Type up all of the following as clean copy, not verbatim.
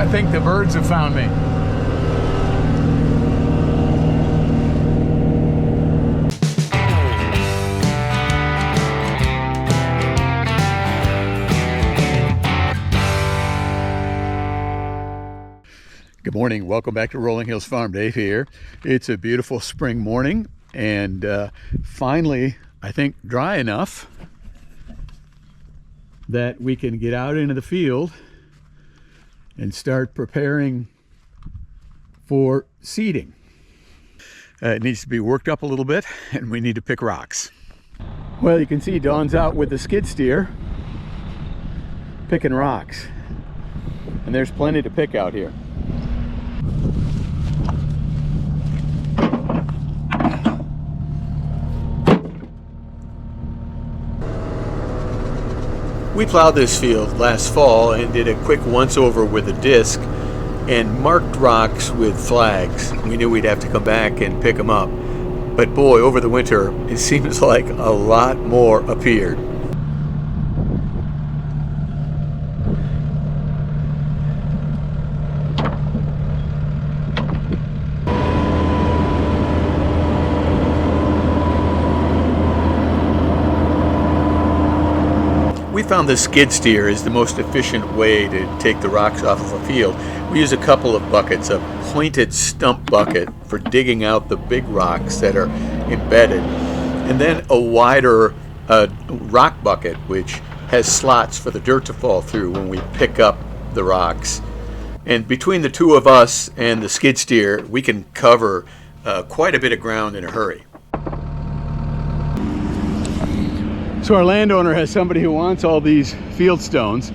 I think the birds have found me. Good morning. Welcome back to Rolling Hills Farm. Dave here. It's a beautiful spring morning and finally, I think, dry enough that we can get out into the field and start preparing for seeding. It needs to be worked up a little bit and we need to pick rocks. Well, you can see Dawn's out with the skid steer picking rocks, and there's plenty to pick out here. We plowed this field last fall and did a quick once-over with a disc and marked rocks with flags. We knew we'd have to come back and pick them up. But boy, over the winter, it seems like a lot more appeared. We found the skid steer is the most efficient way to take the rocks off of a field. We use a couple of buckets, a pointed stump bucket for digging out the big rocks that are embedded, and then a wider rock bucket which has slots for the dirt to fall through when we pick up the rocks. And between the two of us and the skid steer, we can cover quite a bit of ground in a hurry. So our landowner has somebody who wants all these field stones.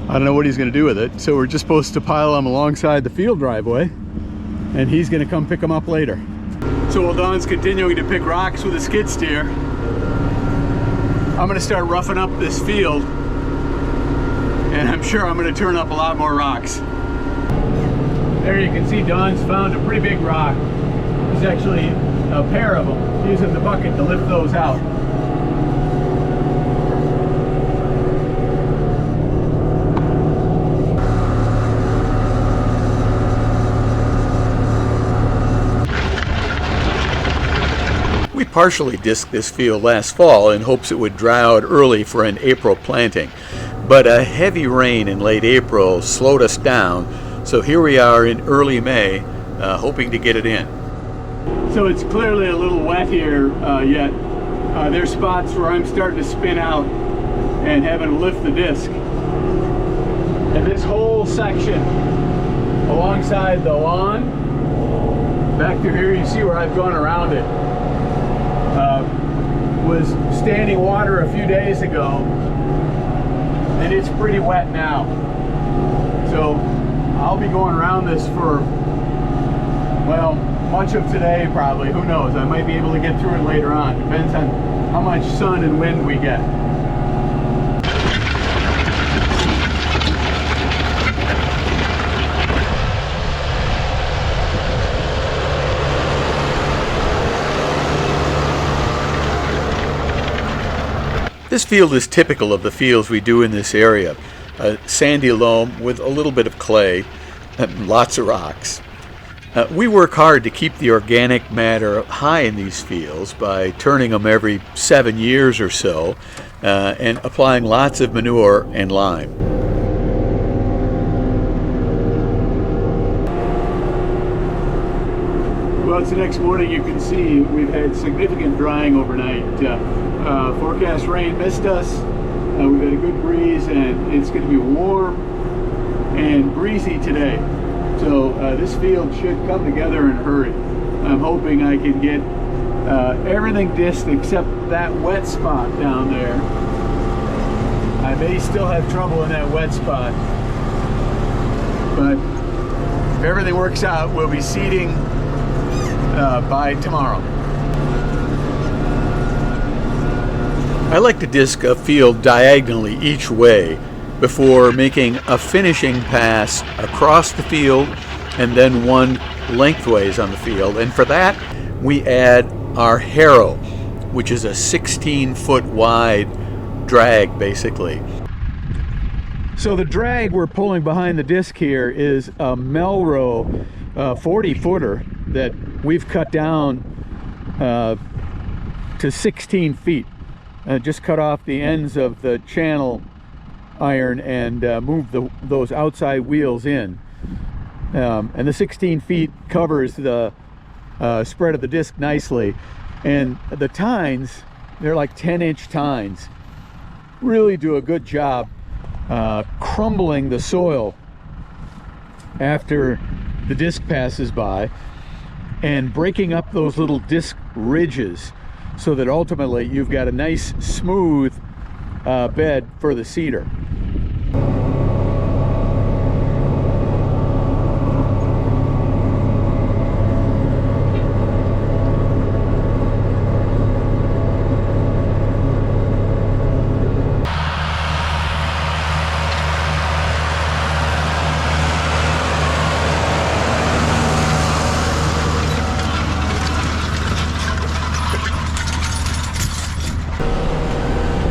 I don't know what he's going to do with it. So we're just supposed to pile them alongside the field driveway, and he's going to come pick them up later. So while Don's continuing to pick rocks with a skid steer, I'm going to start roughing up this field, and I'm sure I'm going to turn up a lot more rocks. There you can see Don's found a pretty big rock. There's actually a pair of them, using the bucket to lift those out. We partially disked this field last fall in hopes it would dry out early for an April planting, but a heavy rain in late April slowed us down, so here we are in early May, hoping to get it in. So it's clearly a little wet here yet. There's spots where I'm starting to spin out and having to lift the disc. And this whole section alongside the lawn, back through here, you see where I've gone around it. Was standing water a few days ago, and it's pretty wet now. So I'll be going around this for, well, much of today probably. Who knows? I might be able to get through it later on. Depends on how much sun and wind we get. This field is typical of the fields we do in this area. A sandy loam with a little bit of clay and lots of rocks. We work hard to keep the organic matter high in these fields by turning them every 7 years or so and applying lots of manure and lime. Well, it's the next morning. You can see we've had significant drying overnight. Forecast rain missed us. We've had a good breeze, and it's going to be warm and breezy today. So this field should come together in a hurry. I'm hoping I can get everything disked except that wet spot down there. I may still have trouble in that wet spot, but if everything works out, we'll be seeding by tomorrow. I like to disc a field diagonally each way before making a finishing pass across the field and then one lengthways on the field. And for that, we add our harrow, which is a 16-foot wide drag, basically. So the drag we're pulling behind the disc here is a Melrow 40-footer that we've cut down to 16 feet. Just cut off the ends of the channel iron and moved those outside wheels in. And the 16 feet covers the spread of the disc nicely. And the tines, they're like 10-inch tines. Really do a good job crumbling the soil after the disc passes by and breaking up those little disc ridges so that ultimately you've got a nice smooth bed for the seeder.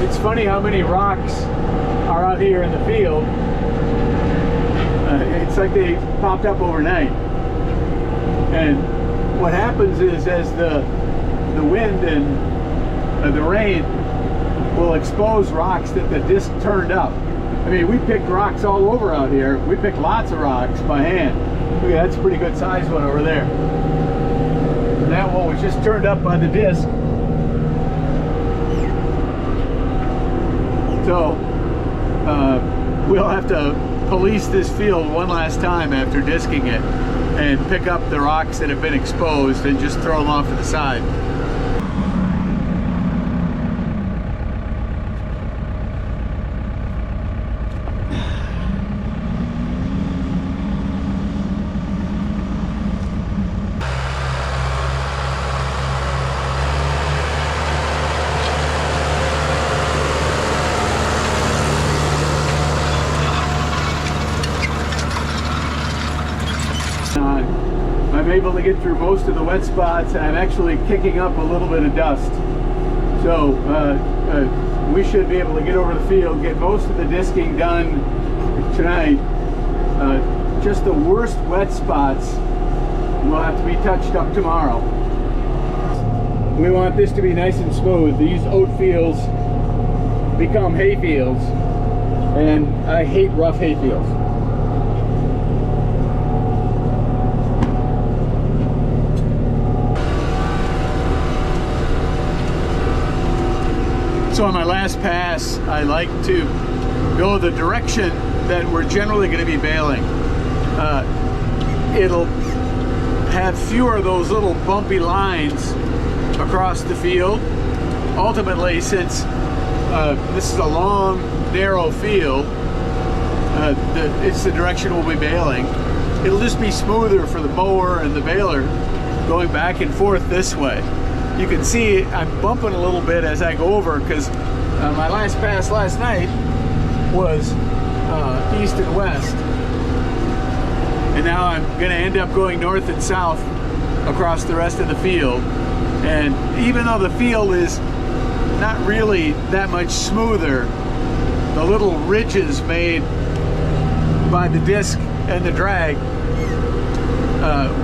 It's funny how many rocks are out here in the field. It's like they popped up overnight. And what happens is, as the wind and the rain will expose rocks that the disc turned up. I mean, we picked rocks all over out here. We picked lots of rocks by hand. Look, that's a pretty good sized one over there. And that one was just turned up by the disc. So we'll have to police this field one last time after disking it and pick up the rocks that have been exposed and just throw them off to the side. I'm able to get through most of the wet spots, and I'm actually kicking up a little bit of dust. So we should be able to get over the field, get most of the disking done tonight. Just the worst wet spots will have to be touched up tomorrow. We want this to be nice and smooth. These oat fields become hay fields, and I hate rough hay fields. So on my last pass, I like to go the direction that we're generally going to be baling. It'll have fewer of those little bumpy lines across the field. Ultimately, since this is a long, narrow field, it's the direction we'll be baling. It'll just be smoother for the mower and the baler going back and forth this way. You can see I'm bumping a little bit as I go over, because my last pass last night was east and west, and now I'm going to end up going north and south across the rest of the field. And even though the field is not really that much smoother, the little ridges made by the disc and the drag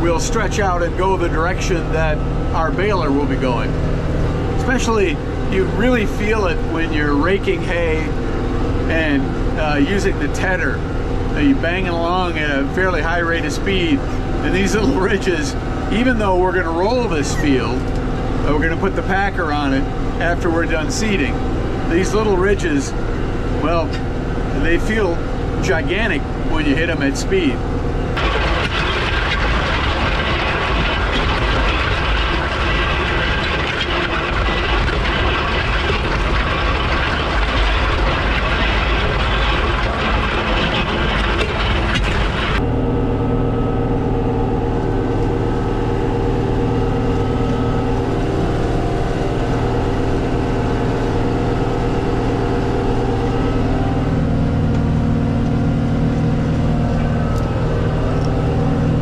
will stretch out and go the direction that our baler will be going. Especially, you really feel it when you're raking hay and using the tedder. You're banging along at a fairly high rate of speed, and these little ridges, even though we're going to roll this field, we're going to put the packer on it after we're done seeding. These little ridges, well, they feel gigantic when you hit them at speed.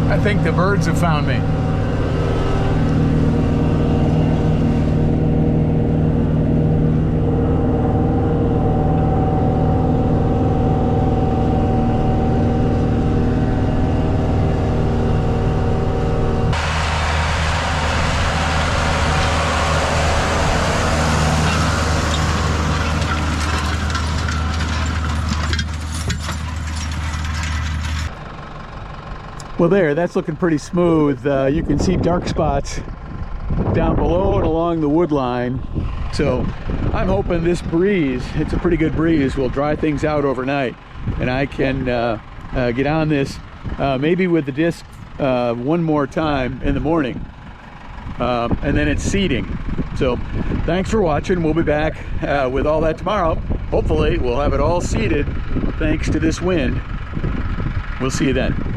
I think the birds have found me. Well, there, that's looking pretty smooth. You can see dark spots down below and along the wood line. So I'm hoping this breeze, it's a pretty good breeze, will dry things out overnight, and I can get on this maybe with the disc one more time in the morning, and then it's seeding. So thanks for watching. We'll be back with all that tomorrow. Hopefully we'll have it all seeded thanks to this wind. We'll see you then.